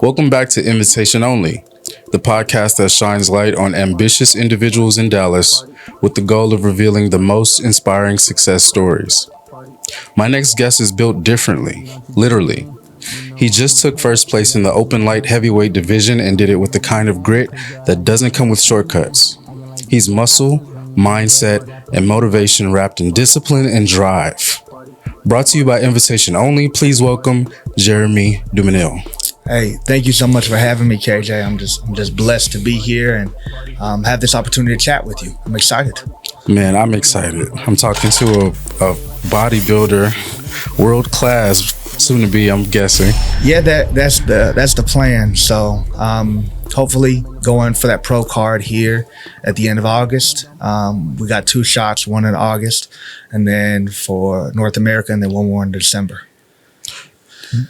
Welcome back to Invitation Only, the podcast that shines light on ambitious individuals in Dallas with the goal of revealing the most inspiring success stories. My next guest is built differently, literally. He just took first place in the open light heavyweight division and did it with the kind of grit that doesn't come with shortcuts. He's muscle, mindset, and motivation wrapped in discipline and drive. Brought to you by Invitation Only, please welcome Jeremy Dumenil. Hey, thank you so much for having me, KJ. I'm just blessed to be here and have this opportunity to chat with you. I'm excited. Man, I'm excited. I'm talking to a bodybuilder, world class, soon to be, I'm guessing. Yeah, that's the plan. So hopefully going for that pro card here at the end of August. We got 2 shots, one in August, and then for North America, and then one more in December.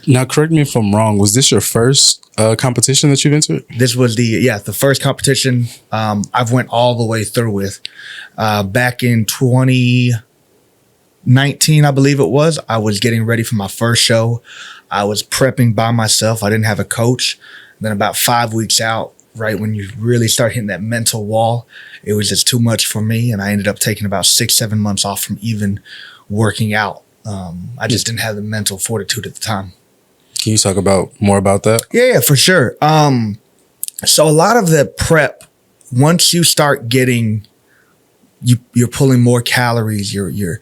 Now, correct me if I'm wrong. Was this your first competition that you've entered? This was the first competition I've went all the way through with. Back in 2019, I believe it was, I was getting ready for my first show. I was prepping by myself. I didn't have a coach. Then about 5 weeks out, right when you really start hitting that mental wall, it was just too much for me. And I ended up taking about 6-7 months off from even working out. I just didn't have the mental fortitude at the time. Can you talk more about that? Yeah, for sure. So a lot of the prep, once you start getting, you're pulling more calories, you're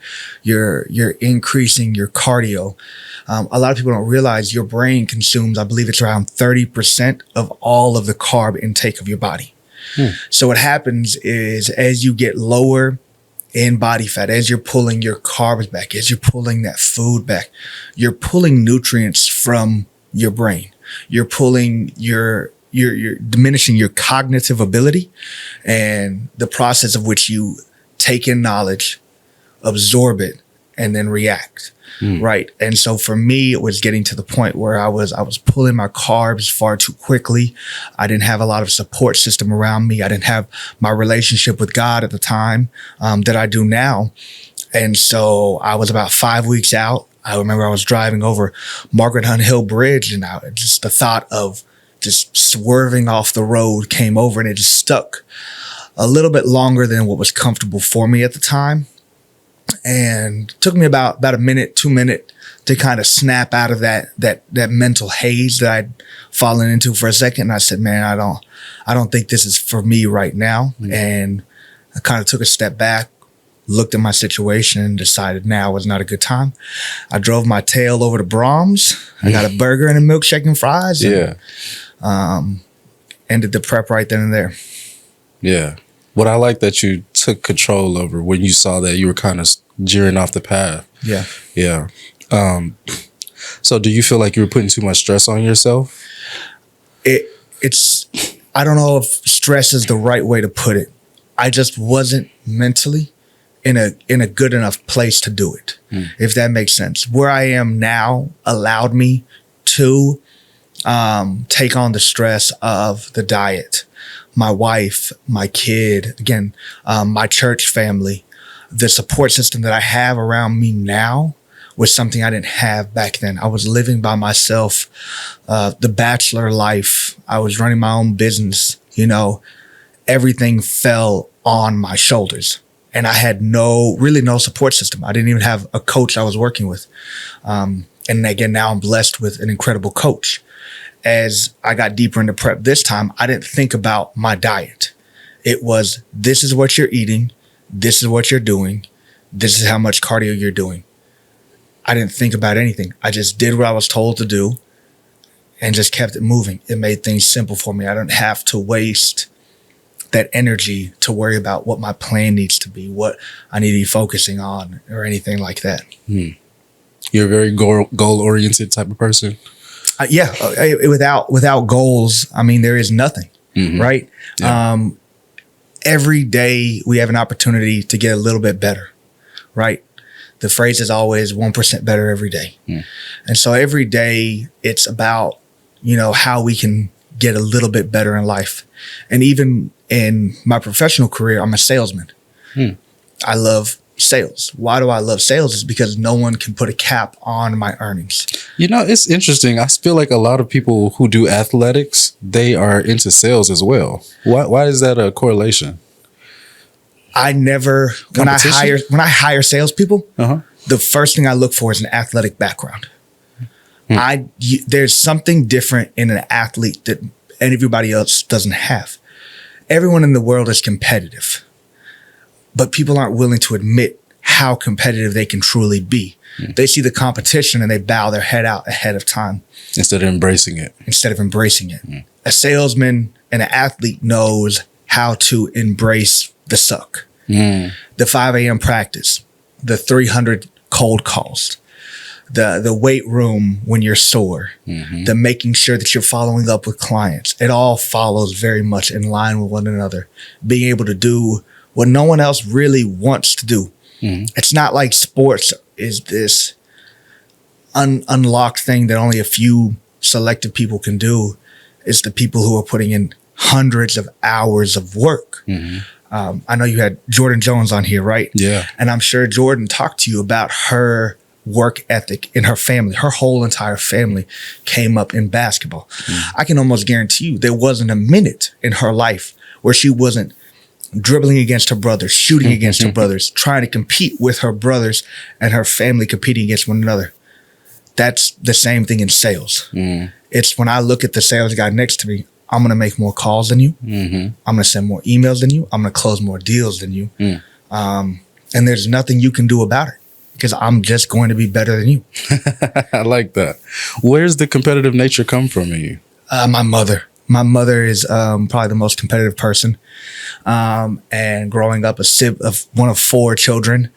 increasing your cardio. A lot of people don't realize your brain consumes, I believe it's around 30% of all of the carb intake of your body. So what happens is as you get lower in body fat, as you're pulling your carbs back, as you're pulling that food back, you're pulling nutrients from your brain. You're pulling you're diminishing your cognitive ability and the process of which you take in knowledge, absorb it, and then react. Right. And so for me, it was getting to the point where I was pulling my carbs far too quickly. I didn't have a lot of support system around me. I didn't have my relationship with God at the time that I do now. And so I was about 5 weeks out. I remember I was driving over Margaret Hunt Hill Bridge, and just the thought of just swerving off the road came over, and it just stuck a little bit longer than what was comfortable for me at the time. And it took me about a minute, 2 minutes to kind of snap out of that mental haze that I'd fallen into for a second. And I said, man, I don't think this is for me right now. And I kind of took a step back, looked at my situation, and decided now was not a good time. I drove my tail over to Brahms. I got a burger and a milkshake and fries. And, ended the prep right then and there. Yeah. What I like that you took control over when you saw that you were kind of jeering off the path. Yeah. Yeah. So do you feel like you were putting too much stress on yourself? It's I don't know if stress is the right way to put it. I just wasn't mentally in a good enough place to do it, if that makes sense. Where I am now allowed me to take on the stress of the diet, my wife, my kid, again, my church family. The support system that I have around me now was something I didn't have back then. I was living by myself, the bachelor life. I was running my own business. Everything fell on my shoulders, and I had really no support system. I didn't even have a coach I was working with. And again, now I'm blessed with an incredible coach. As I got deeper into prep this time, I didn't think about my diet. It was, this is what you're eating. This is what you're doing. This is how much cardio you're doing. I didn't think about anything. I just did what I was told to do and just kept it moving. It made things simple for me. I didn't have to waste that energy to worry about what my plan needs to be, what I need to be focusing on, or anything like that. You're a very goal-oriented type of person? Without goals, I mean, there is nothing, right? Yeah. Every day we have an opportunity to get a little bit better, right? The phrase is always 1% better every day. And so every day it's about, how we can get a little bit better in life. And even in my professional career, I'm a salesman. I love sales. Why do I love sales? Is because no one can put a cap on my earnings. You know, it's interesting. I feel like a lot of people who do athletics, they are into sales as well. Why is that a correlation? I never when I hire salespeople, the first thing I look for is an athletic background. There's something different in an athlete that everybody else doesn't have. Everyone in the world is competitive, but people aren't willing to admit how competitive they can truly be. They see the competition and they bow their head out ahead of time. Instead of embracing it. A salesman and an athlete knows how to embrace the suck. The 5 a.m. practice, the 300 cold calls, the weight room when you're sore, the making sure that you're following up with clients. It all follows very much in line with one another. Being able to do what no one else really wants to do. It's not like sports is this unlocked thing that only a few selected people can do. It's the people who are putting in hundreds of hours of work. I know you had Jordan Jones on here, right? Yeah. And I'm sure Jordan talked to you about her work ethic in her family. Her whole entire family came up in basketball. I can almost guarantee you there wasn't a minute in her life where she wasn't dribbling against her brothers, shooting against her brothers, trying to compete with her brothers and her family competing against one another. That's the same thing in sales. It's when I look at the sales guy next to me, I'm going to make more calls than you. I'm going to send more emails than you. I'm going to close more deals than you. And there's nothing you can do about it because I'm just going to be better than you. I like that. Where's the competitive nature come from in you? My mother. My mother is probably the most competitive person. And growing up one of 4 children,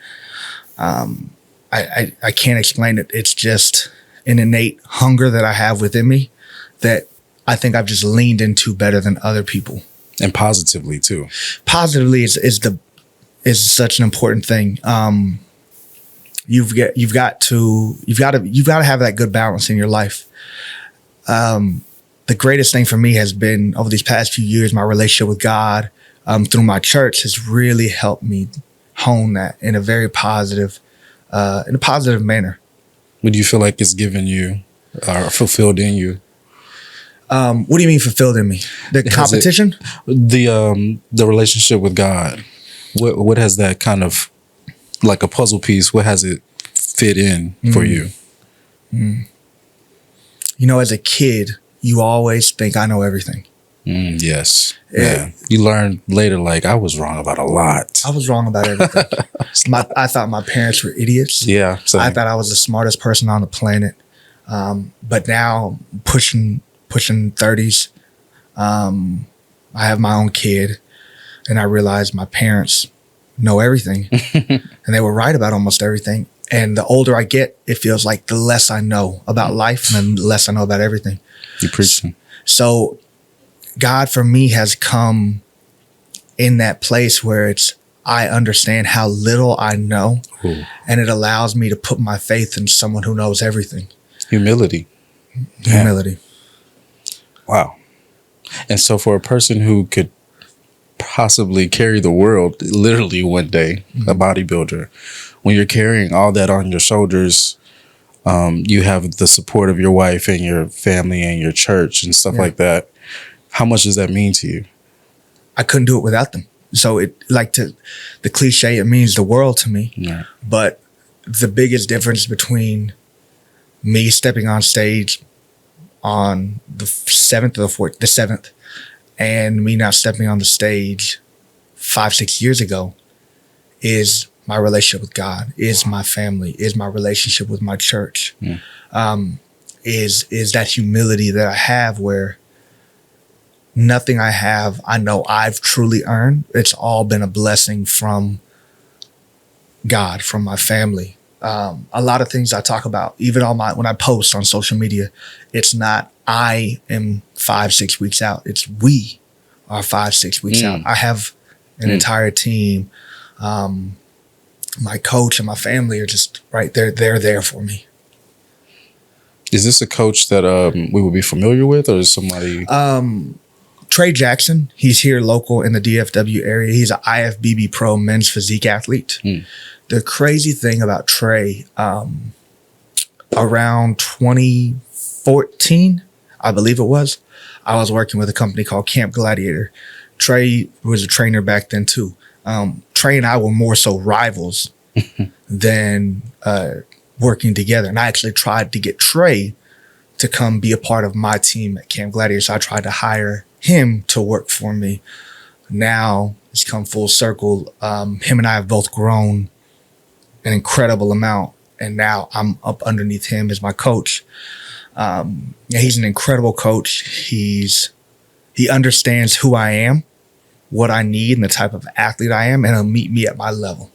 I can't explain it. It's just an innate hunger that I have within me that I think I've just leaned into better than other people. And positively too. Positively is such an important thing. You've got to have that good balance in your life. The greatest thing for me has been over these past few years, my relationship with God through my church has really helped me hone that in a very positive manner. What do you feel like it's given you or fulfilled in you? What do you mean fulfilled in me? The competition? The relationship with God. What has that kind of, like a puzzle piece, what has it fit in for you? You know, as a kid, you always think I know everything. Yes. Yeah. You learn later, like, I was wrong about a lot. I was wrong about everything. I thought my parents were idiots. Yeah. Same. I thought I was the smartest person on the planet. But now, pushing 30s, I have my own kid, and I realized my parents know everything, and they were right about almost everything. And the older I get, it feels like the less I know about life and the less I know about everything. You preaching. So God for me has come in that place where I understand how little I know. Ooh. And it allows me to put my faith in someone who knows everything. Humility. Humility. Wow. And so for a person who could possibly carry the world literally one day, a bodybuilder, when you're carrying all that on your shoulders, you have the support of your wife and your family and your church and stuff like that. How much does that mean to you? I couldn't do it without them. So the cliche, it means the world to me. Yeah. But the biggest difference between me stepping on stage on the 7th or the 7th and me now stepping on the stage 5-6 years ago is my relationship with God, is my family, is my relationship with my church, is that humility that I have where nothing I have, I know I've truly earned. It's all been a blessing from God, from my family. A lot of things I talk about, even when I post on social media, it's not I am 5-6 weeks out. It's we are 5-6 weeks out. I have an entire team. My coach and my family are just right there. They're there for me. Is this a coach that we would be familiar with, or is somebody? Trey Jackson, he's here local in the DFW area. He's an IFBB pro men's physique athlete. The crazy thing about Trey, around 2014, I believe it was, I was working with a company called Camp Gladiator. Trey was a trainer back then too. Trey and I were more so rivals than working together. And I actually tried to get Trey to come be a part of my team at Camp Gladiator. So I tried to hire him to work for me. Now it's come full circle. Him and I have both grown an incredible amount. And now I'm up underneath him as my coach. He's an incredible coach. He understands who I am, what I need, and the type of athlete I am, and he'll meet me at my level.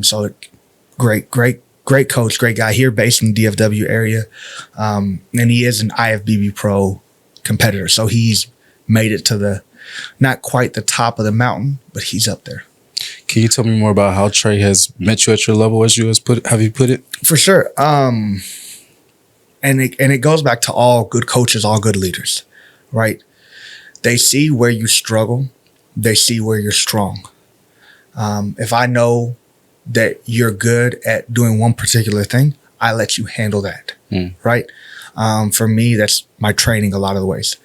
So great coach, great guy here based in the DFW area. And he is an IFBB pro competitor. So he's made it to not quite the top of the mountain, but he's up there. Can you tell me more about how Trey has met you at your level, as you have you put it? For sure. And it goes back to all good coaches, all good leaders, right? They see where you struggle. They see where you're strong. If I know that you're good at doing one particular thing, I let you handle that, right? For me, that's my training a lot of the ways.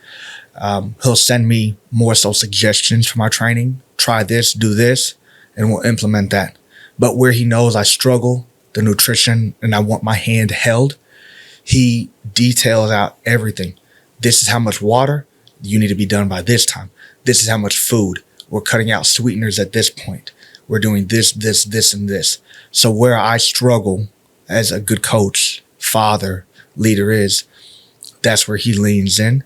He'll send me more so suggestions for my training. Try this, do this, and we'll implement that. But where he knows I struggle, the nutrition, and I want my hand held, he details out everything. This is how much water you need to be done by this time. This is how much food. We're cutting out sweeteners at this point. We're doing this, and this. So where I struggle as a good coach, father, leader that's where he leans in.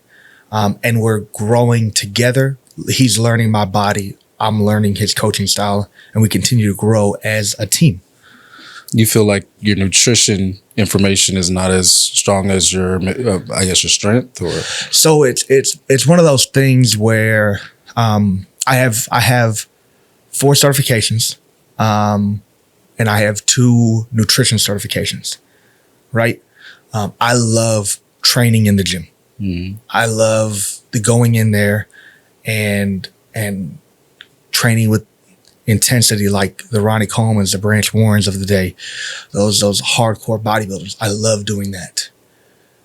And we're growing together. He's learning my body. I'm learning his coaching style, and we continue to grow as a team. You feel like your nutrition information is not as strong as your, your strength, or? So it's one of those things where I have 4 certifications, and I have 2 nutrition certifications, right? I love training in the gym. I love the going in there and training with intensity, like the Ronnie Colemans, the Branch Warrens of the day, those hardcore bodybuilders. I love doing that.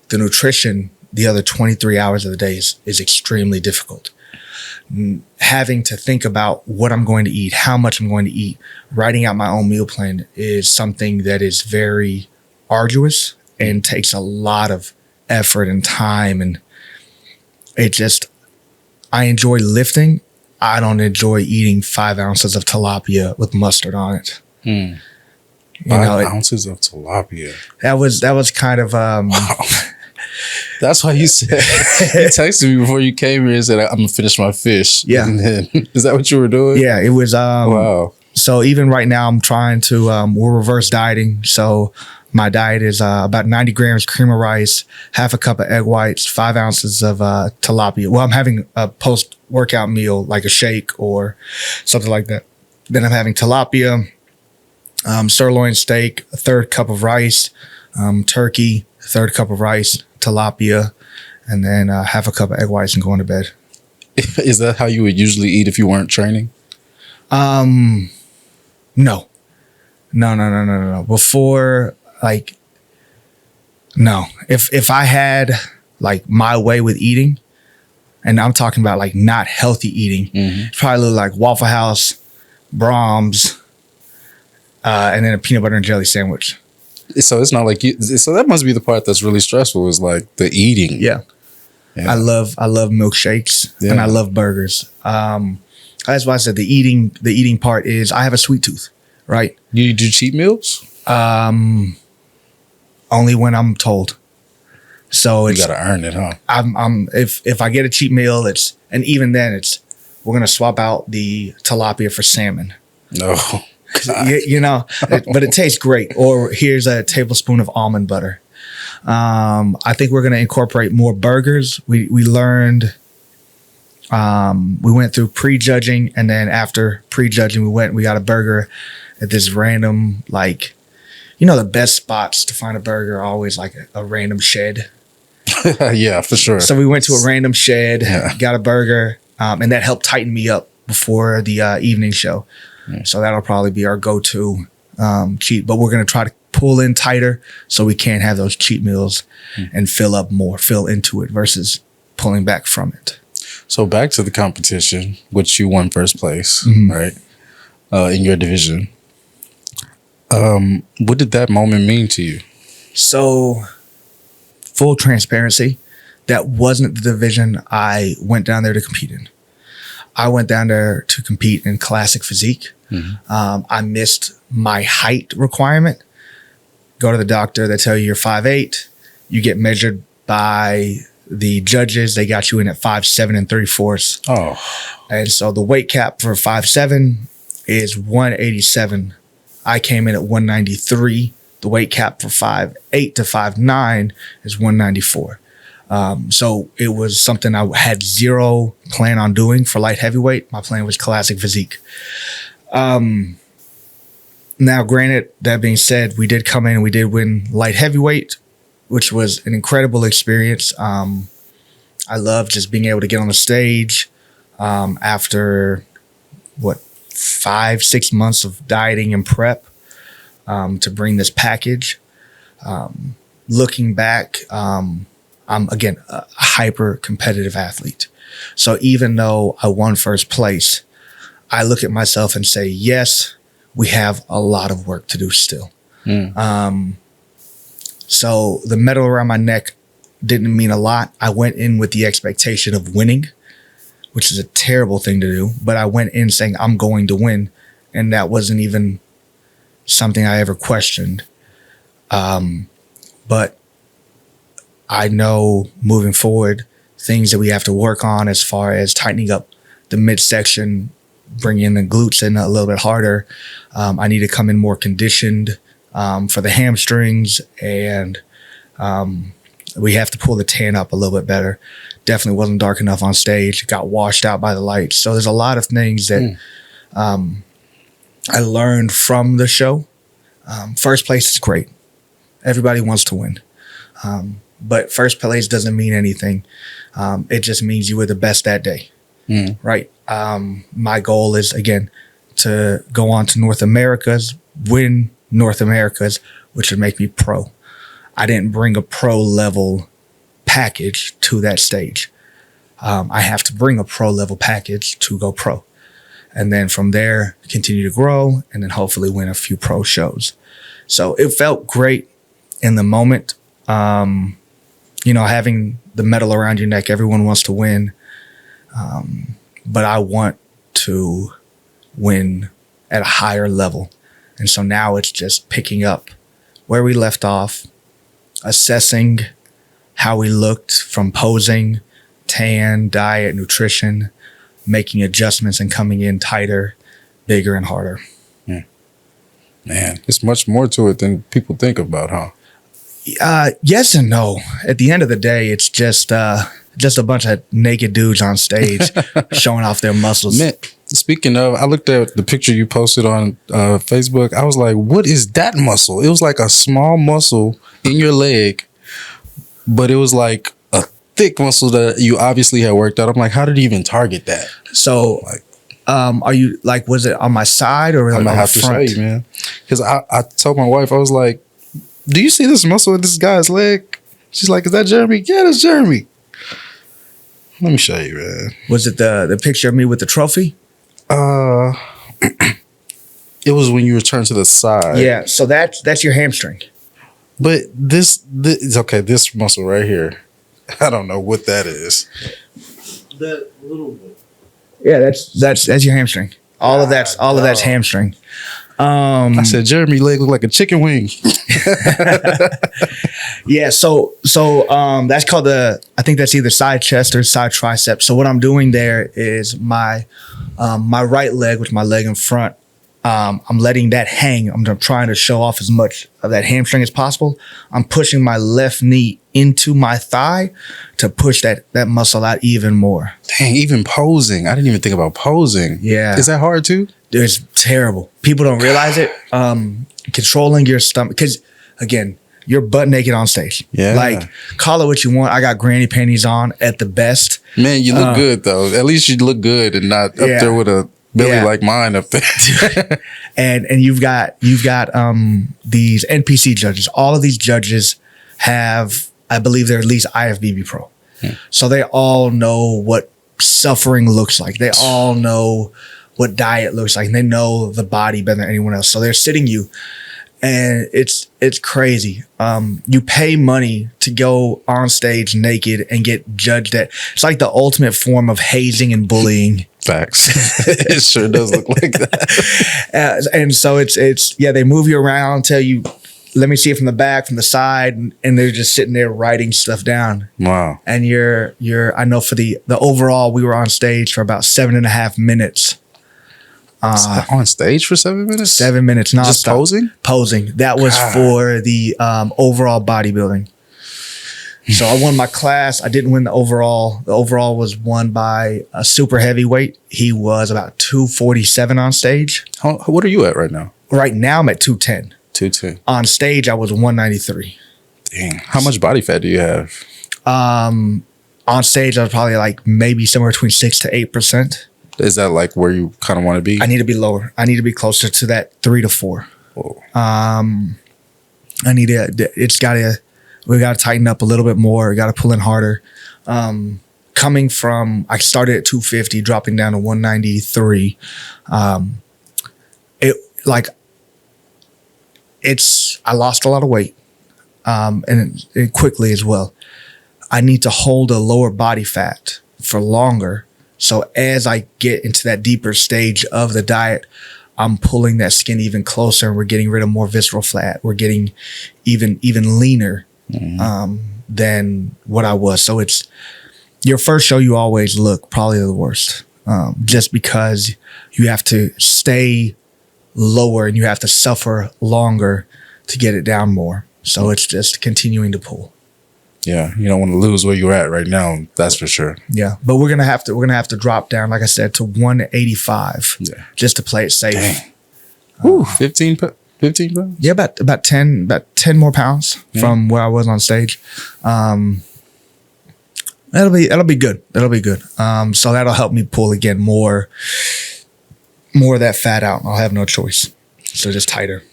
The nutrition, the other 23 hours of the day is extremely difficult. Having to think about what I'm going to eat, how much I'm going to eat, writing out my own meal plan is something that is very arduous and takes a lot of effort and time. And I enjoy lifting. I don't enjoy eating 5 ounces of tilapia with mustard on it. 5 ounces of tilapia. That was kind of wow. That's why you said you texted me before you came here and said, I'm gonna finish my fish. Yeah. And then, is that what you were doing? Yeah, it was wow. So even right now I'm trying to we're reverse dieting. So my diet is about 90 grams cream of rice, half a cup of egg whites, 5 ounces of tilapia. Well, I'm having a post-workout meal like a shake or something like that. Then I'm having tilapia, sirloin steak, a 1/3 cup of rice, turkey, a 1/3 cup of rice, tilapia, and then half a cup of egg whites and going to bed. Is that how you would usually eat if you weren't training? No. Before, no. If I had my way with eating, and I'm talking about not healthy eating, probably look like Waffle House, Brahms, and then a peanut butter and jelly sandwich. So it's not like you. So that must be the part that's really stressful, is like the eating. Yeah. I love milkshakes and I love burgers. That's why I said the eating part is I have a sweet tooth, right? You do cheat meals? Only when I'm told. So you gotta earn it, huh? If I get a cheat meal, even then we're gonna swap out the tilapia for salmon. No. But it tastes great. Or here's a tablespoon of almond butter. I think we're gonna incorporate more burgers. We learned. We went through prejudging, and then after prejudging, we got a burger at this random, the best spots to find a burger are always like a random shed. Yeah, for sure. So we went to a random shed, Yeah. got a burger, and that helped tighten me up before the evening show. So that'll probably be our go-to cheat. But we're going to try to pull in tighter so we can have those cheat meals and fill into it versus pulling back from it. So back to the competition, which you won first place, Mhm. right? In your division. What did that moment mean to you? So, full transparency, that wasn't the division I went down there to compete in. I went down there to compete in classic physique. I missed my height requirement. Go to the doctor, they tell you you're 5'8". You get measured by the judges. They got you in at 5'7" and 3/4. Oh, And so the weight cap for 5'7" is 187. I came in at 193. The weight cap for 5'8" to 5'9" is 194. So it was something I had zero plan on doing for light heavyweight. My plan was classic physique. Now, granted, that being said, we did come in and we did win light heavyweight, which was an incredible experience. I love just being able to get on the stage after 5-6 months of dieting and prep to bring this package. Looking back, I'm again a hyper competitive athlete. So even though I won first place, I look at myself and say, yes, we have a lot of work to do still. So the medal around my neck didn't mean a lot. I went in with the expectation of winning, which is a terrible thing to do. But I went in saying I'm going to win. And that wasn't even something I ever questioned. But I know moving forward, things that we have to work on as far as tightening up the midsection, bringing the glutes in a little bit harder. I need to come in more conditioned for the hamstrings, and we have to pull the tan up a little bit better. Definitely wasn't dark enough on stage. Got washed out by the lights. So there's a lot of things that I learned from the show. First place is great. Everybody wants to win. But first place doesn't mean anything. It just means you were the best that day. Right. My goal is, again, to go on to North America's, win North America's, which would make me pro. I didn't bring a pro level package to that stage. I have to bring a pro level package to go pro. And then from there, continue to grow and then hopefully win a few pro shows. So it felt great in the moment. Having the medal around your neck, everyone wants to win. But I want to win at a higher level. And so now it's just picking up where we left off, assessing how we looked from posing, tan, diet, nutrition, making adjustments and coming in tighter, bigger, and harder. Man, it's much more to it than people think about, huh? Yes and no. At the end of the day, it's just a bunch of naked dudes on stage showing off their muscles. Man, speaking of, I looked at the picture you posted on Facebook. I was like, what is that muscle? It was like a small muscle in your leg, but it was like a thick muscle that you obviously had worked out. I'm like, how did you even target that? So, are you like, was it on my side or like I'm gonna on have the to front? show you, man. Because I told my wife, I was like, do you see this muscle in this guy's leg? She's like, is that Jeremy? Yeah, that's Jeremy. Let me show you, man. Was it the picture of me with the trophy? It was when you returned to the side. Yeah. So that's your hamstring. But this okay, this muscle right here. I don't know what that is. That little bit. Yeah, that's your hamstring. All of that's hamstring. I said Jeremy leg looked like a chicken wing. Yeah, so that's called I think that's either side chest or side tricep. So what I'm doing there is my right leg, which is my leg in front, I'm letting that hang. I'm trying to show off as much of that hamstring as possible. I'm pushing my left knee into my thigh to push that muscle out even more. Dang, even posing. I didn't even think about posing. Yeah. Is that hard too? It's terrible. People don't realize it. Controlling your stomach, because again, You're butt naked on stage. Yeah. Like, call it what you want. I got granny panties on at the best. Man, you look good though. At least you look good and not up there with a belly like mine up there. and you've got these NPC judges. All of these judges have, I believe, they're at least IFBB Pro. So they all know what suffering looks like. They all know what diet looks like, and they know the body better than anyone else. So they're sitting you, and it's crazy. You pay money to go on stage naked and get judged at. It's like the ultimate form of hazing and bullying. Facts. It sure does look like that. And so it's they move you around, tell you, let me see it from the back, from the side, and they're just sitting there writing stuff down. Wow. And you're I know for the overall, we were on stage for about 7.5 minutes. On stage for 7 minutes? 7 minutes, nonstop. Just posing? Posing. That was for the overall bodybuilding. So I won my class. I didn't win the overall. The overall was won by a super heavyweight. He was about 247 on stage. What are you at right now? Right now I'm at 210. 210. On stage I was 193. Dang. How much body fat do you have? On stage I was probably like maybe somewhere between 6 to 8%. Is that like where you kind of want to be? I need to be lower. I need to be closer to that 3 to 4. Whoa. I need to. We got to tighten up a little bit more. We got to pull in harder. Coming from, I started at 250, dropping down to 193. I lost a lot of weight, and quickly as well. I need to hold a lower body fat for longer. So as I get into that deeper stage of the diet, I'm pulling that skin even closer, and we're getting rid of more visceral fat. We're getting even leaner than what I was. So it's your first show. You always look probably the worst, just because you have to stay lower and you have to suffer longer to get it down more. So it's just continuing to pull. Yeah, you don't want to lose where you're at right now. That's for sure. Yeah, but we're gonna have to drop down, like I said, to 185. Yeah, just to play it safe. Dang. Woo, 15 pounds? Yeah, about 10 more pounds from where I was on stage. That'll be good. That'll be good. So that'll help me pull again more of that fat out. I'll have no choice. So just tighter.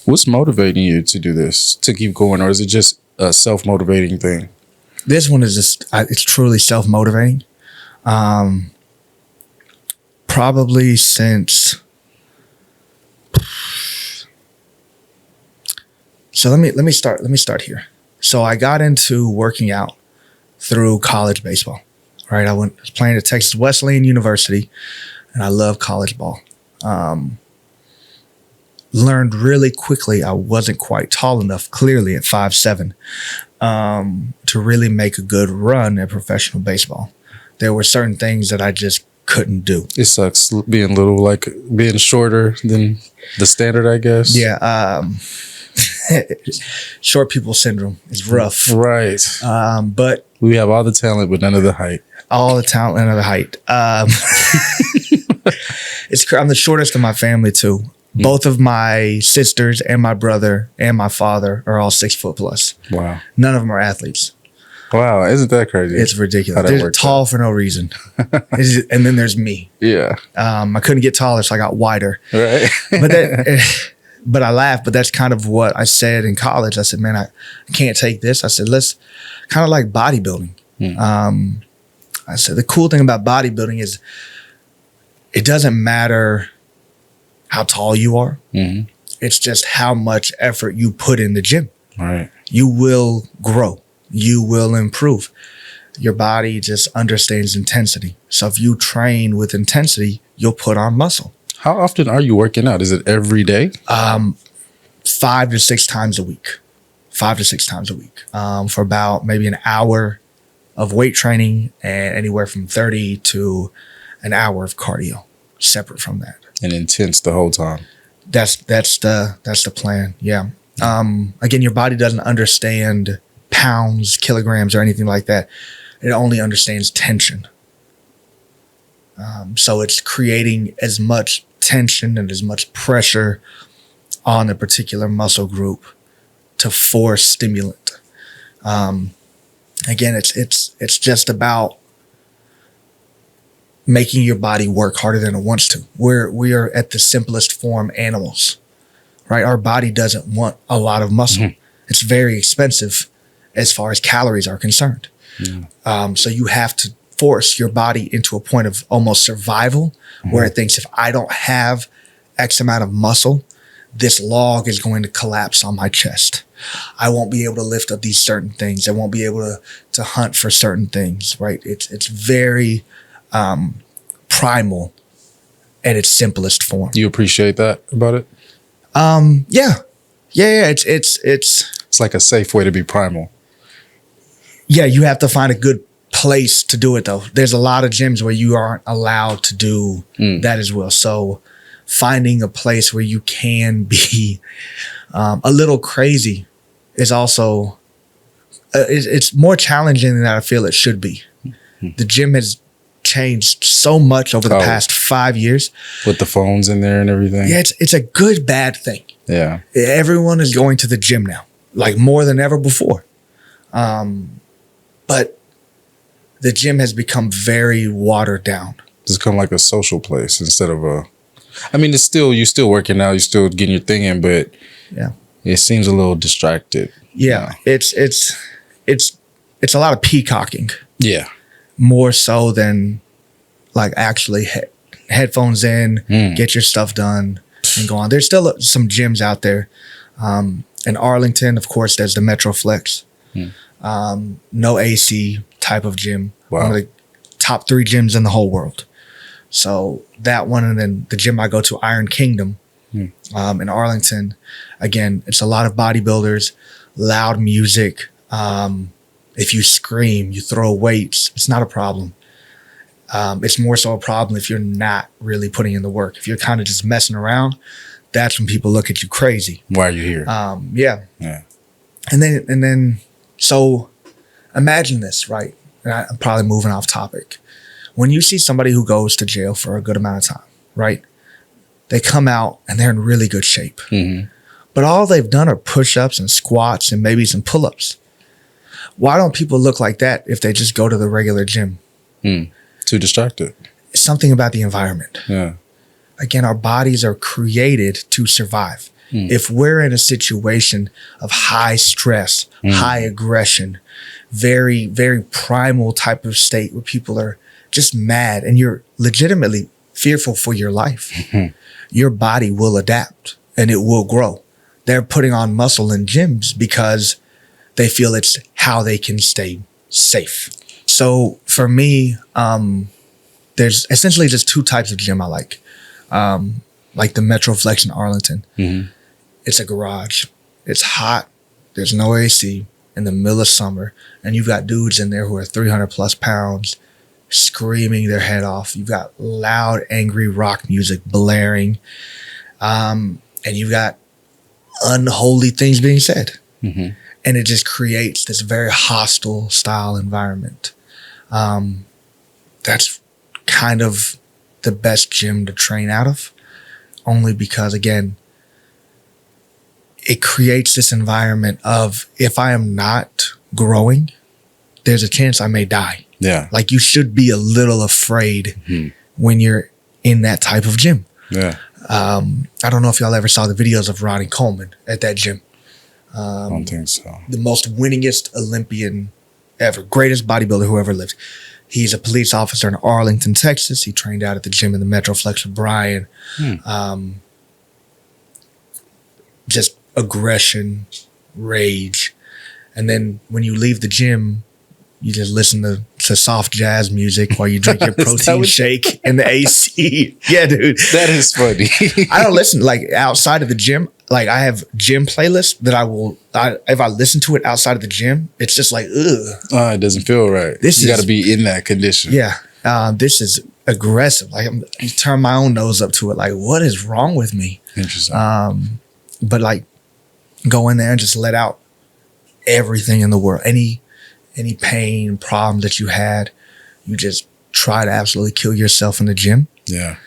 What's motivating you to do this, to keep going, or is it just a self-motivating thing? This one is just, it's truly self-motivating. Probably since, so let me start here. So I got into working out through college baseball, right? I was playing at Texas Wesleyan University, and I love college ball. Learned really quickly I wasn't quite tall enough, clearly at 5'7", to really make a good run at professional baseball. There were certain things that I just couldn't do. It sucks being little, like being shorter than the standard, I guess. Yeah. Short people syndrome is rough. Right. But we have all the talent, but none of the height. All the talent, none of the height. I'm the shortest of my family too. Both of my sisters and my brother and my father are all 6 foot plus. Wow. None of them are athletes. Wow. Isn't that crazy? It's ridiculous. They're tall for no reason. And then there's me. Yeah. I couldn't get taller, so I got wider. Right. But I laughed, but that's kind of what I said in college. I said, man, I can't take this. I said, let's kind of like bodybuilding. I said, the cool thing about bodybuilding is it doesn't matter how tall you are. Mm-hmm. It's just how much effort you put in the gym. Right. You will grow. You will improve. Your body just understands intensity. So if you train with intensity, you'll put on muscle. How often are you working out? Is it every day? 5 to 6 times a week. 5 to 6 times a week. For about maybe an hour of weight training and anywhere from 30 to an hour of cardio separate from that. And intense the whole time. That's the plan. Yeah. Again, your body doesn't understand pounds, kilograms, or anything like that. It only understands tension. So it's creating as much tension and as much pressure on a particular muscle group to force stimulant. Again, it's just about making your body work harder than it wants to. We are at the simplest form animals, right? Our body doesn't want a lot of muscle. It's very expensive as far as calories are concerned. So you have to force your body into a point of almost survival where it thinks, if I don't have X amount of muscle, this log is going to collapse on my chest. I won't be able to lift up these certain things. I won't be able to hunt for certain things, right? It's very primal at its simplest form. You appreciate that about it? Yeah. It's like a safe way to be primal. Yeah, you have to find a good place to do it, though. There's a lot of gyms where you aren't allowed to do that as well. So finding a place where you can be a little crazy is also, it's more challenging than I feel it should be. The gym has changed so much over the past 5 years. With the phones in there and everything. Yeah, it's a good, bad thing. Yeah. Everyone is going to the gym now, like more than ever before. But the gym has become very watered down. It's become like a social place instead of a, I mean, it's still, you're still working out, you're still getting your thing in, but yeah, it seems a little distracted. Yeah, it's a lot of peacocking. Yeah. More so than like actually headphones in, get your stuff done and go on. There's still some gyms out there. In Arlington, of course, there's the Metroflex. No AC type of gym. Wow. One of the top 3 gyms in the whole world. So that one, and then the gym I go to, Iron Kingdom, in Arlington. Again, it's a lot of bodybuilders, loud music. If you scream, you throw weights, it's not a problem. It's more so a problem if you're not really putting in the work. If you're kind of just messing around, that's when people look at you crazy. Why are you here? Yeah. And then, so imagine this, right? And I'm probably moving off topic. When you see somebody who goes to jail for a good amount of time, right? They come out and they're in really good shape. But all they've done are push-ups and squats and maybe some pull-ups. Why don't people look like that if they just go to the regular gym? Too distracted. It's something about the environment. Yeah. Again, our bodies are created to survive. If we're in a situation of high stress, high aggression, very, very primal type of state where people are just mad and you're legitimately fearful for your life, your body will adapt and it will grow. They're putting on muscle in gyms because they feel it's how they can stay safe. So for me, there's essentially just 2 types of gym I like the Metroflex in Arlington. It's a garage. It's hot. There's no AC in the middle of summer. And you've got dudes in there who are 300 plus pounds screaming their head off. You've got loud, angry rock music blaring. And you've got unholy things being said. And it just creates this very hostile style environment. That's kind of the best gym to train out of, only because, again, it creates this environment of, if I am not growing, there's a chance I may die. Yeah. Like, you should be a little afraid when you're in that type of gym. Yeah. I don't know if y'all ever saw the videos of Ronnie Coleman at that gym. I don't think so. The most winningest Olympian ever, greatest bodybuilder who ever lived. He's a police officer in Arlington, Texas. He trained out at the gym in the Metroflex with Brian. Just aggression, rage. And then when you leave the gym, you just listen to soft jazz music while you drink your protein shake in the AC. Yeah, dude. That is funny. I don't listen, like, outside of the gym. Like, I have gym playlists that if I listen to it outside of the gym, it's just like, ugh. It doesn't feel right. You got to be in that condition. Yeah. This is aggressive. Like, I turn my own nose up to it. Like, what is wrong with me? Interesting. But like, go in there and just let out everything in the world. Any pain, problem that you had, you just try to absolutely kill yourself in the gym. Yeah.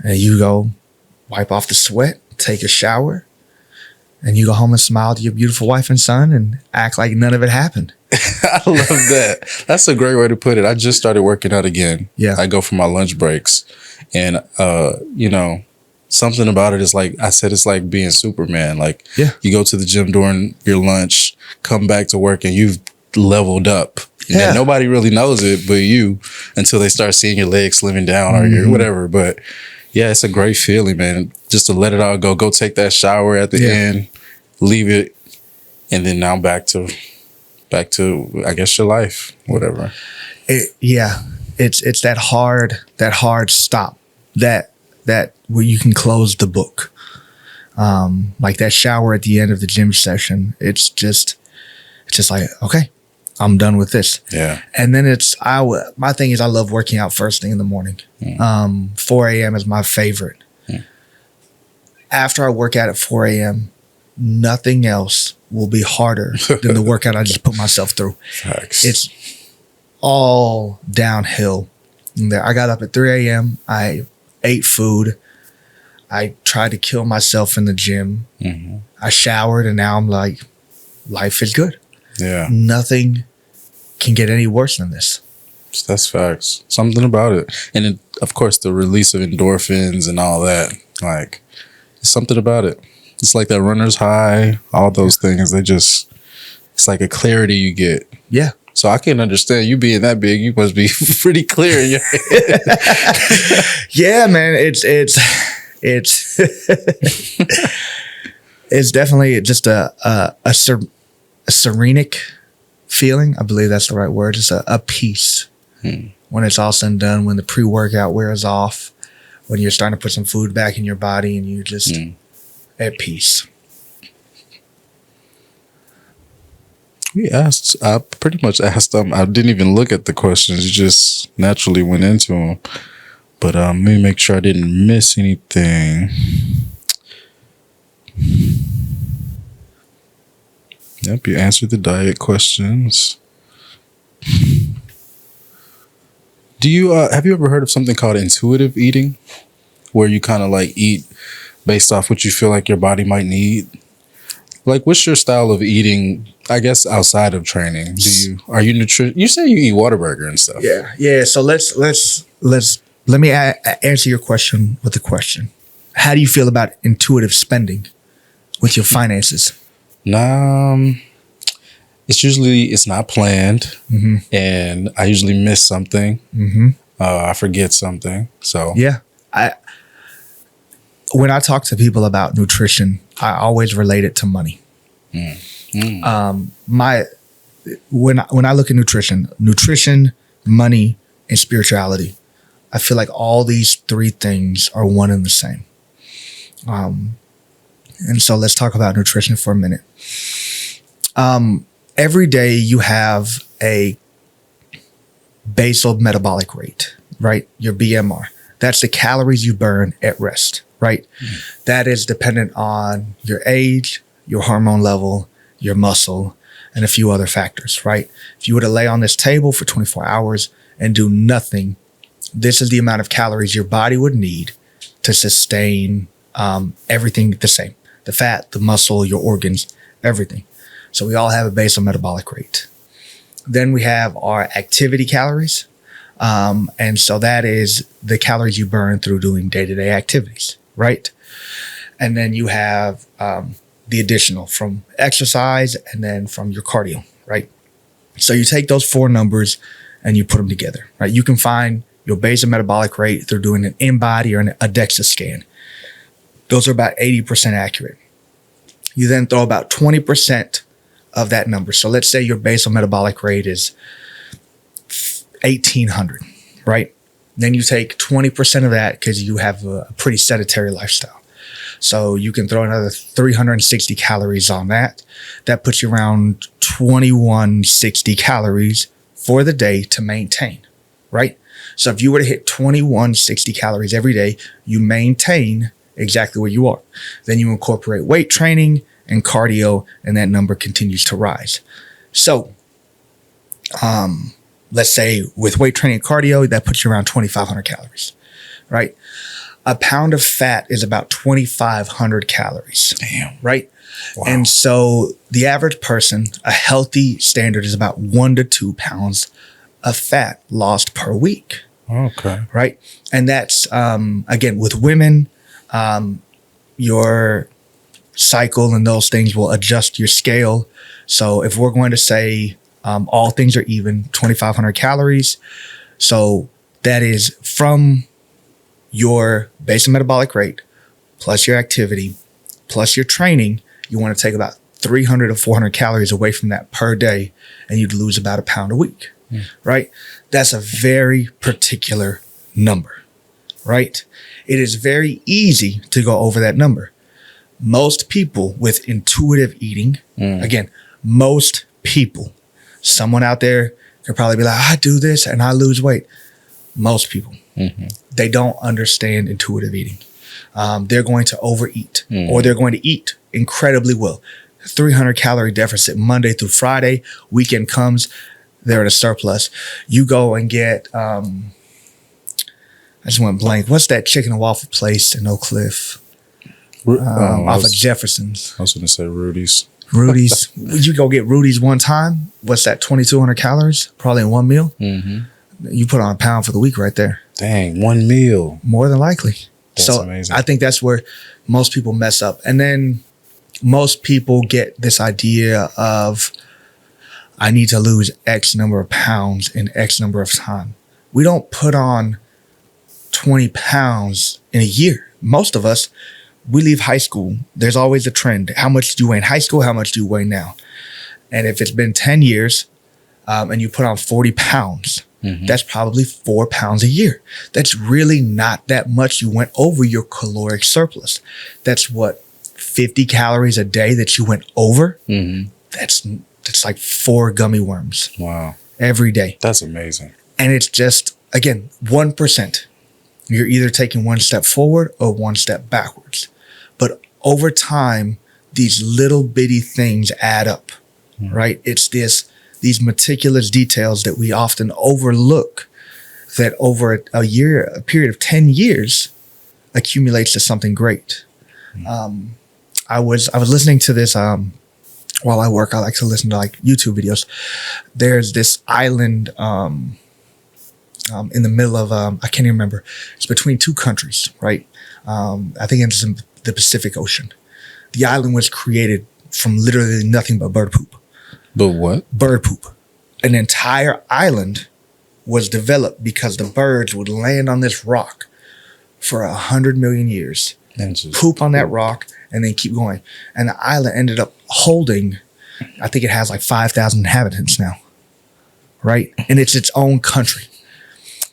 And you go wipe off the sweat, take a shower, and you go home and smile to your beautiful wife and son and act like none of it happened. I love that. That's a great way to put it. I just started working out again. Yeah. I go for my lunch breaks. And, something about it is like I said, it's like being Superman. Like, Yeah. you go to the gym during your lunch, come back to work, and you've leveled up. And Yeah. nobody really knows it but you until they start seeing your legs slimming down or your whatever. But yeah, it's a great feeling, man. Just to let it all go take that shower at the end, leave it, and then now back to I guess your life, whatever. It's that hard stop that where you can close the book. Like that shower at the end of the gym session. It's just like, okay, I'm done with this. Yeah. And then my thing is I love working out first thing in the morning. 4 a.m. is my favorite. After I work out at 4 a.m., nothing else will be harder than the workout I just put myself through. Facts. It's all downhill. I got up at 3 a.m. I ate food. I tried to kill myself in the gym. I showered, and now I'm like, life is good. Yeah. Nothing can get any worse than this. That's facts. Something about it. And then, of course, the release of endorphins and all that. Like, it's something about it. It's like that runner's high, all those things. It's like a clarity you get. Yeah. So I can understand you being that big. You must be pretty clear in your head. Yeah, man. It's it's definitely just a serenic feeling. I believe that's the right word. Just a peace when it's all said and done, when the pre-workout wears off, when you're starting to put some food back in your body and you're just at peace. I pretty much asked them. I didn't even look at the questions. You just naturally went into them. But let me make sure I didn't miss anything. Yep, you answered the diet questions. Do you have you ever heard of something called intuitive eating, where you kind of like eat based off what you feel like your body might need? Like, what's your style of eating? I guess outside of training, are you You say you eat Whataburger and stuff. Yeah. So let me answer your question with a question. How do you feel about intuitive spending with your finances? It's not planned, and I usually miss something. I forget something. So yeah, when I talk to people about nutrition, I always relate it to money. When I look at nutrition, money, and spirituality, I feel like all these three things are one and the same. And so let's talk about nutrition for a minute. Every day you have a basal metabolic rate, right? Your BMR. That's the calories you burn at rest, right? That is dependent on your age, your hormone level, your muscle, and a few other factors, right? If you were to lay on this table for 24 hours and do nothing, this is the amount of calories your body would need to sustain everything the same. The fat, the muscle, your organs, everything. So we all have a basal metabolic rate. Then we have our activity calories. And so that is the calories you burn through doing day-to-day activities, right? And then you have the additional from exercise and then from your cardio, right? So you take those four numbers and you put them together, right? You can find your basal metabolic rate through doing an in-body or a DEXA scan. Those are about 80% accurate. You then throw about 20% of that number. So let's say your basal metabolic rate is 1,800, right? Then you take 20% of that because you have a pretty sedentary lifestyle. So you can throw another 360 calories on that. That puts you around 2,160 calories for the day to maintain, right? So if you were to hit 2,160 calories every day, you maintain exactly where you are. Then you incorporate weight training and cardio, and that number continues to rise. So let's say with weight training and cardio, that puts you around 2,500 calories, right? a pound of fat is about 2,500 calories. Damn. Right? Wow. And so the average person, a healthy standard is about 1 to 2 pounds of fat lost per week. Okay. Right? And that's, again, with women, your cycle and those things will adjust your scale. So if we're going to say all things are even, 2,500 calories. So that is from your basic metabolic rate plus your activity plus your training. You want to take about 300 to 400 calories away from that per day, and you'd lose about a pound a week, right? That's a very particular number, right? It is very easy to go over that number. Most people with intuitive eating, again, most people, someone out there could probably be like, I do this and I lose weight. Most people, they don't understand intuitive eating. They're going to overeat or they're going to eat incredibly well. 300 calorie deficit Monday through Friday. Weekend comes, they're at a surplus. You go and get, I just went blank. What's that chicken and waffle place in Oak Cliff? Off of Jefferson's. I was going to say Rudy's. Rudy's. You go get Rudy's one time. What's that? 2,200 calories, probably in one meal. You put on a pound for the week right there. Dang, one meal. More than likely. That's so amazing. I think that's where most people mess up. And then most people get this idea of, I need to lose X number of pounds in X number of time. We don't put on 20 pounds in a year. Most of us, we leave high school. There's always a trend. How much do you weigh in high school? How much do you weigh now? And if it's been 10 years and you put on 40 pounds, that's probably 4 pounds a year. That's really not that much. You went over your caloric surplus. That's what, 50 calories a day that you went over? That's like 4 gummy worms. Wow. Every day. That's amazing. And it's just, again, 1%. You're either taking one step forward or one step backwards. But over time, these little bitty things add up, right? It's these meticulous details that we often overlook that over a period of 10 years accumulates to something great. I was listening to this while I work. I like to listen to like YouTube videos. There's this island in the middle of I can't even remember. It's between 2 countries, right? I think it's in the Pacific Ocean. The island was created from literally nothing but bird poop. But what? Bird poop. An entire island was developed because the birds would land on this rock for 100 million years, And just poop on that rock, and then keep going. And the island ended up holding, I think it has like 5,000 inhabitants now, right? And it's its own country.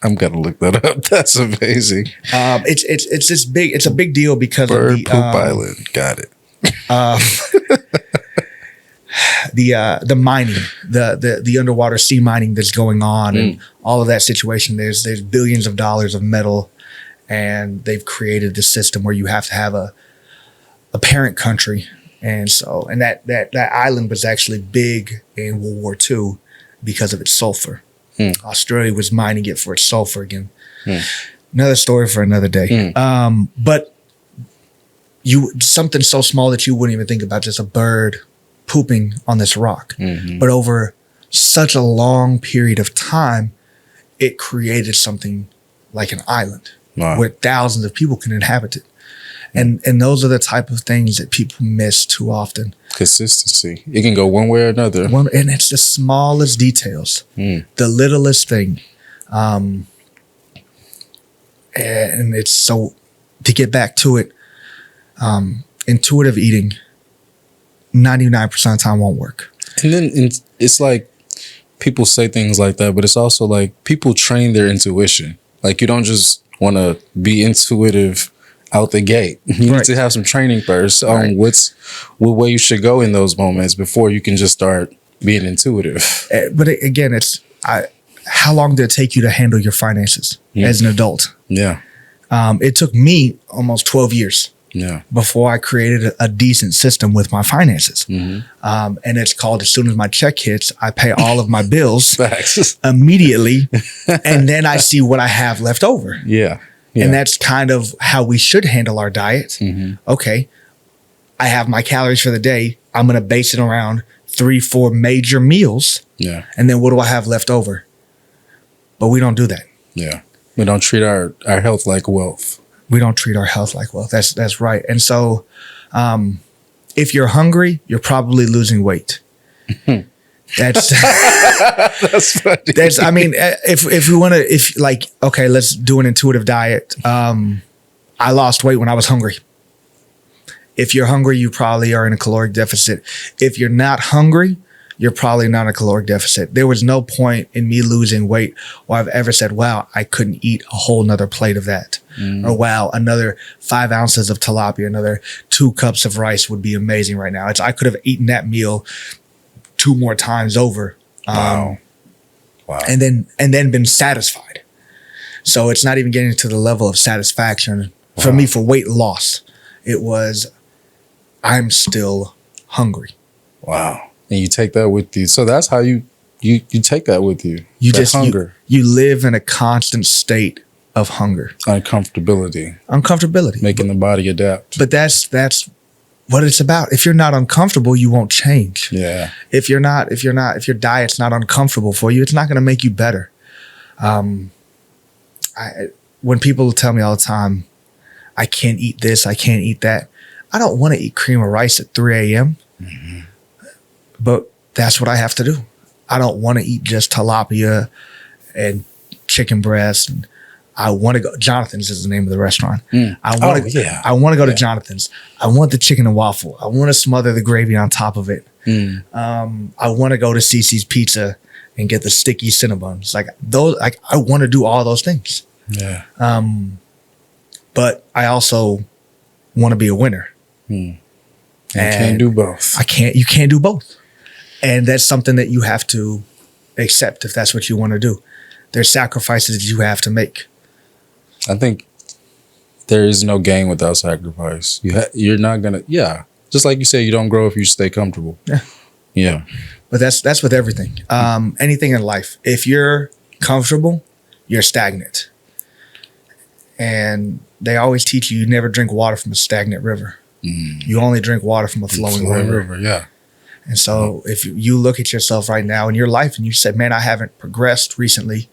I'm gonna look that up. That's amazing. It's this big. It's a big deal because Bird of the Poop Island. Got it. the mining, the underwater sea mining that's going on, and all of that situation. There's billions of dollars of metal, and they've created this system where you have to have a parent country, and that island was actually big in World War II because of its sulfur. Australia was mining it for its sulfur again. Another story for another day. But something so small that you wouldn't even think about, just a bird pooping on this rock. But over such a long period of time, it created something like an island where thousands of people can inhabit it. And those are the type of things that people miss too often. Consistency. It can go one way or another. And it's the smallest details, the littlest thing. And it's so, to get back to it, intuitive eating, 99% of the time won't work. And then it's like people say things like that, but it's also like people train their intuition. Like you don't just want to be intuitive out the gate. You need to have some training first on what way you should go in those moments before you can just start being intuitive. But again, how long did it take you to handle your finances as an adult? Yeah. It took me almost 12 years before I created a decent system with my finances. And it's called, as soon as my check hits, I pay all of my bills immediately. And then I see what I have left over. Yeah. Yeah. And that's kind of how we should handle our diet. Okay, I have my calories for the day. I'm going to base it around 3-4 major meals. Yeah. And then what do I have left over? But we don't do that. Yeah. We don't treat our health like wealth. We don't treat our health like wealth. That's right. And so if you're hungry, you're probably losing weight. That's That's funny. I mean, if we want to, okay, let's do an intuitive diet. I lost weight when I was hungry. If you're hungry, you probably are in a caloric deficit. If you're not hungry, you're probably not in a caloric deficit. There was no point in me losing weight where I've ever said, wow, I couldn't eat a whole nother plate of that. Or wow, another 5 ounces of tilapia, another 2 cups of rice would be amazing right now. I could have eaten that meal 2 more times over. Wow. And then been satisfied. So it's not even getting to the level of satisfaction for me for weight loss. It was, I'm still hungry. Wow. And you take that with you. So that's how you take that with you. You that just hunger. You live in a constant state of hunger. Uncomfortability. Making the body adapt. But that's what it's about. If you're not uncomfortable, you won't change. Yeah. If your diet's not uncomfortable for you, it's not going to make you better. When people tell me all the time, I can't eat this, I can't eat that. I don't want to eat cream of rice at 3 a.m. But that's what I have to do. I don't want to eat just tilapia and chicken breast. And I want to go. Jonathan's is the name of the restaurant. I want to go to Jonathan's. I want the chicken and waffle. I want to smother the gravy on top of it. I want to go to Cece's Pizza and get the sticky Cinnabons. I want to do all those things. Yeah. But I also want to be a winner. And can't do both. You can't do both. And that's something that you have to accept if that's what you want to do. There's sacrifices that you have to make. I think there is no gain without sacrifice. You're not going to, just like you say, you don't grow if you stay comfortable. Yeah. But that's with everything. Anything in life. If you're comfortable, you're stagnant. And they always teach you never drink water from a stagnant river. You only drink water from a flowing river. Yeah. And so if you look at yourself right now in your life and you said, man, I haven't progressed recently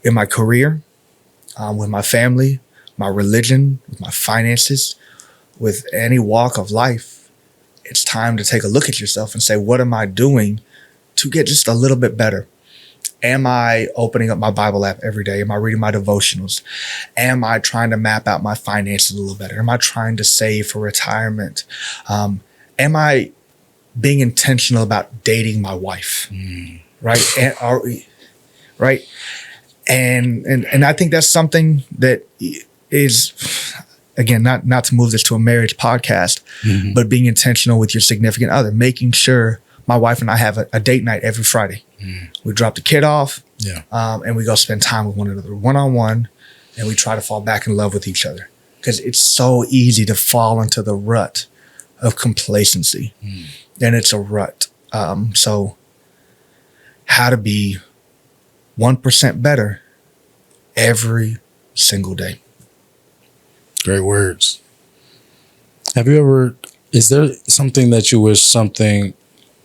in my career, with my family, my religion, with my finances, with any walk of life, it's time to take a look at yourself and say, what am I doing to get just a little bit better? Am I opening up my Bible app every day? Am I reading my devotionals? Am I trying to map out my finances a little better? Am I trying to save for retirement? Am I being intentional about dating my wife? Right? Right? And I think that's something that is, again, not to move this to a marriage podcast, but being intentional with your significant other, making sure my wife and I have a date night every Friday. We drop the kid off, and we go spend time with one another, one-on-one, and we try to fall back in love with each other. Because it's so easy to fall into the rut of complacency. And it's a rut. So how to be 1% better every single day. Great words. Is there something that you wish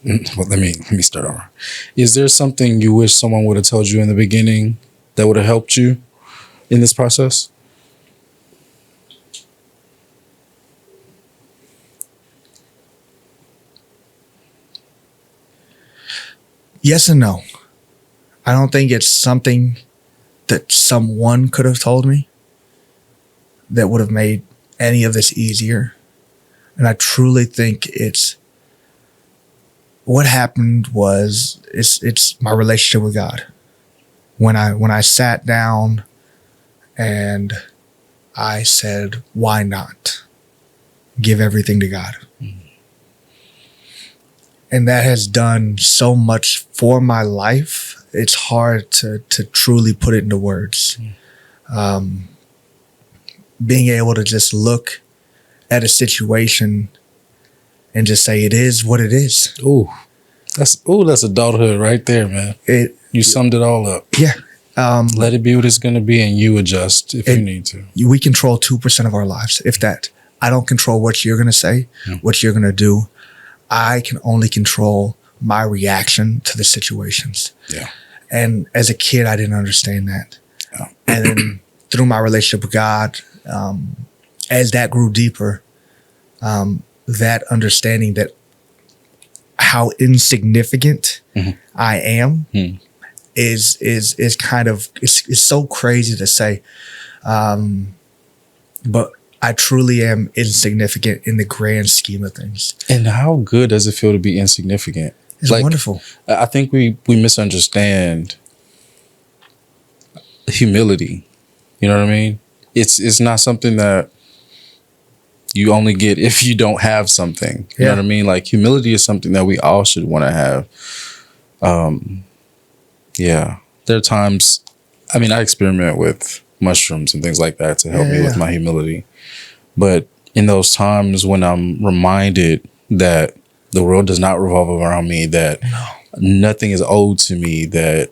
well, let me start over. Is there something you wish someone would have told you in the beginning that would have helped you in this process? Yes and no. I don't think it's something that someone could have told me that would have made any of this easier. And I truly think what happened was it's my relationship with God. When I sat down and I said, why not give everything to God? And that has done so much for my life. It's hard to truly put it into words. Being able to just look at a situation and just say, it is what it is. That's adulthood right there, man. You summed it all up. Yeah. Let it be what it's going to be, and you adjust if you need to. We control 2% of our lives, if that. I don't control what you're going to say, what you're going to do. I can only control my reaction to the situations. Yeah. And as a kid, I didn't understand that. Yeah. And then through my relationship with God, as that grew deeper, that understanding that how insignificant I am is kind of, it's so crazy to say. But I truly am insignificant in the grand scheme of things. And how good does it feel to be insignificant? It's wonderful. I think we misunderstand humility. You know what I mean? It's not something that you only get if you don't have something. You know what I mean? Like, humility is something that we all should want to have. Yeah. There are times, I mean, I experiment with mushrooms and things like that to help me with my humility. But in those times when I'm reminded that the world does not revolve around me, that nothing is owed to me, that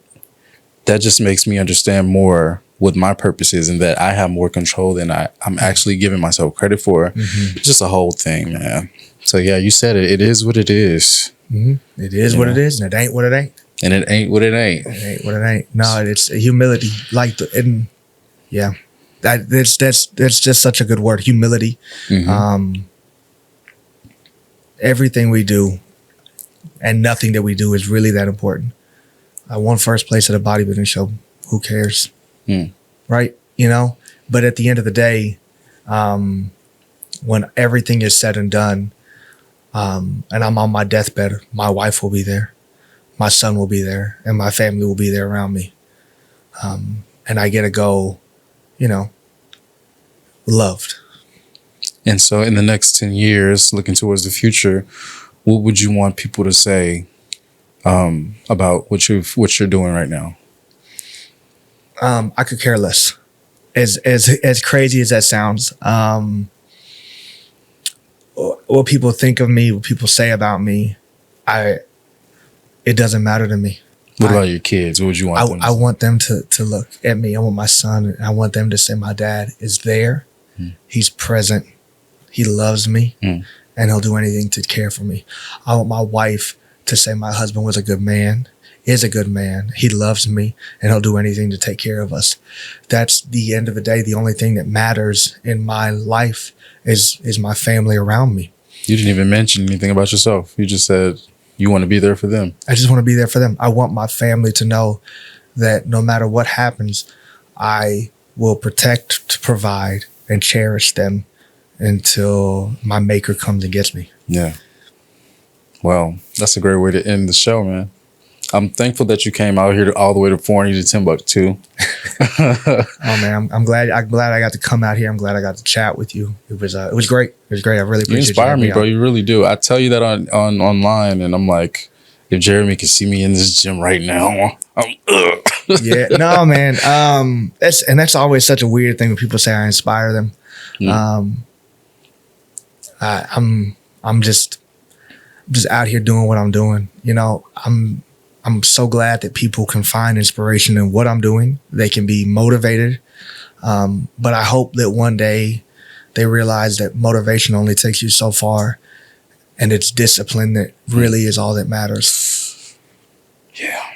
just makes me understand more what my purpose is, and that I have more control than I'm actually giving myself credit for. It's just a whole thing, man. So yeah, you said it. It is what it is. It is what it is, and it ain't what it ain't. And it ain't what it ain't. It ain't what it ain't. No, it's humility. That's just such a good word, humility. Everything we do and nothing that we do is really that important. I won first place at a bodybuilding show. Who cares? Right? You know? But at the end of the day, when everything is said and done, and I'm on my deathbed, my wife will be there, my son will be there, and my family will be there around me. And I get to go, loved. And so in the next 10 years, looking towards the future, what would you want people to say about what you're doing right now? I could care less. As crazy as that sounds, what people think of me, what people say about me, it doesn't matter to me. What about your kids? What would you want them to say? I want them to look at me. I want my son, and I want them to say my dad is there. He's present. He loves me, and he'll do anything to care for me. I want my wife to say my husband was a good man, is a good man. He loves me, and he'll do anything to take care of us. That's the end of the day. The only thing that matters in my life is my family around me. You didn't even mention anything about yourself. You just said you want to be there for them. I just want to be there for them. I want my family to know that no matter what happens, I will protect, to provide, and cherish them until my maker comes and gets me. Yeah. Well, that's a great way to end the show, man. I'm thankful that you came out here all the way to Forney to Timbuktu. Oh man, I'm glad I got to come out here. I'm glad I got to chat with you. It was great. It was great. I really appreciate you. You inspire me, bro. You really do. I tell you that on online, and I'm like, if Jeremy could see me in this gym right now, Yeah, no, man. That's always such a weird thing when people say I inspire them. I'm just out here doing what I'm doing. I'm so glad that people can find inspiration in what I'm doing. They can be motivated. But I hope that one day they realize that motivation only takes you so far, and it's discipline that really is all that matters. Yeah.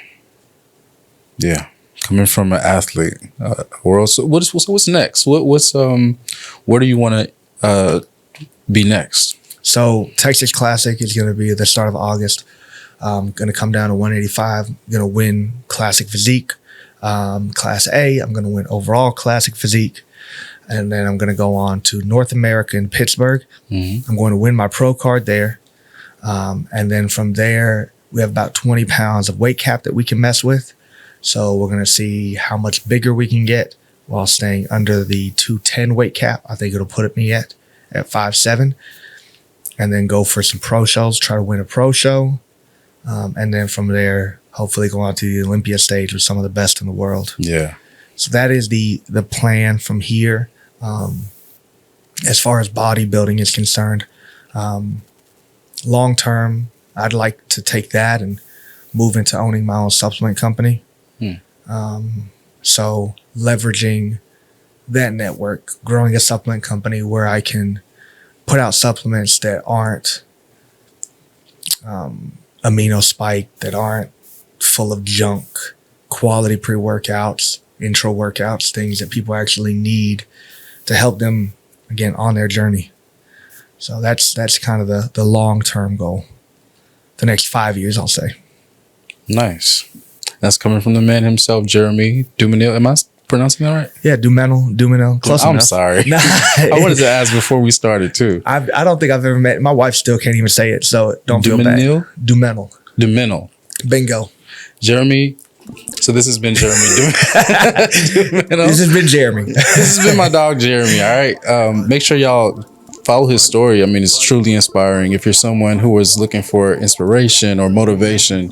Coming from an athlete world. So what's next? Where do you want to be next? So Texas Classic is going to be at the start of August. I'm going to come down to 185. I'm going to win Classic Physique, Class A. I'm going to win overall Classic Physique. And then I'm going to go on to North America in Pittsburgh. I'm going to win my pro card there. And then from there, we have about 20 pounds of weight cap that we can mess with. So we're going to see how much bigger we can get while staying under the 210 weight cap. I think it'll put me at 5'7". And then go for some pro shows, try to win a pro show. And then from there, hopefully go on to the Olympia stage with some of the best in the world. Yeah. So that is the plan from here. As far as bodybuilding is concerned, long term, I'd like to take that and move into owning my own supplement company. So leveraging that network, growing a supplement company where I can put out supplements that aren't amino spike, that aren't full of junk, quality pre-workouts, intro workouts, things that people actually need to help them, again, on their journey. So that's kind of the long-term goal. The next 5 years, I'll say. Nice. That's coming from the man himself, Jeremy Dumenil. Am I pronouncing that right? Yeah, Dumenil. Close I'm enough. sorry. Nah. I wanted to ask before we started too. I don't think I've ever met. My wife still can't even say it, so don't feel bad. Dumenil. Dumenil. Bingo. Jeremy. So this has been Jeremy Dumenil. This has been Jeremy. This has been my dog Jeremy. All right. Make sure y'all follow his story. I mean, it's truly inspiring. If you're someone who is looking for inspiration or motivation,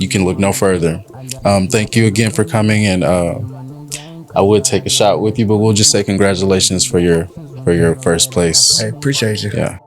you can look no further. Thank you again for coming, and I would take a shot with you, but we'll just say congratulations for your first place. I appreciate you. Yeah.